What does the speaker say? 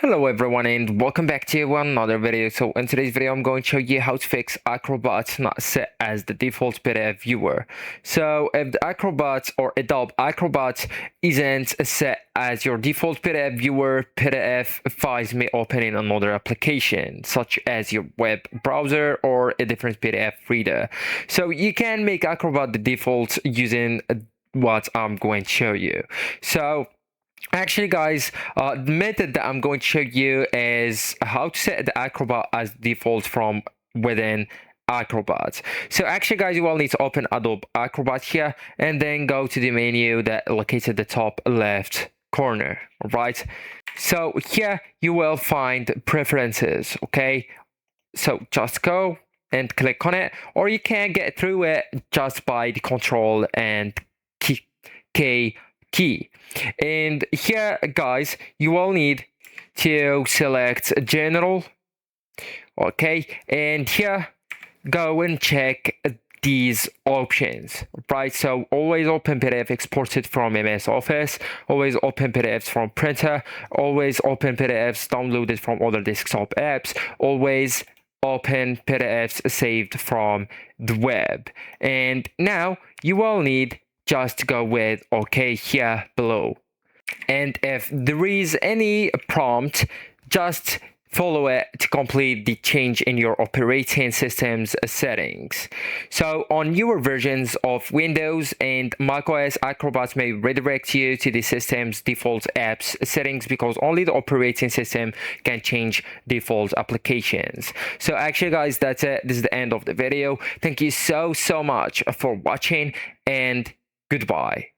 Hello everyone and welcome back to another video. So in today's video I'm going to show you how to fix Acrobat not set as the default PDF viewer. So if the Acrobat or Adobe Acrobat isn't set as your default PDF viewer, PDF files may open in another application such as your web browser or a different PDF reader. So you can make Acrobat the default using what I'm going to show you. So actually, guys, the method that I'm going to show you is how to set the Acrobat as default from within Acrobat. So actually, guys, you will need to open Adobe Acrobat here and then go to the menu that located the top left corner, right? So here you will find preferences, okay? So just go and click on it, or you can get through it just by the Control and K key. And here, guys, you will need to select General, okay? And here, go and check these options, right? So always open PDF exported from MS Office, always open PDFs from printer, always open PDFs downloaded from other desktop apps, always open PDFs saved from the web. And now you will need just go with OK here below. And if there is any prompt, just follow it to complete the change in your operating system's settings. So on newer versions of Windows and macOS, Acrobat may redirect you to the system's default apps settings because only the operating system can change default applications. So actually, guys, that's it. This is the end of the video. Thank you so much for watching and goodbye.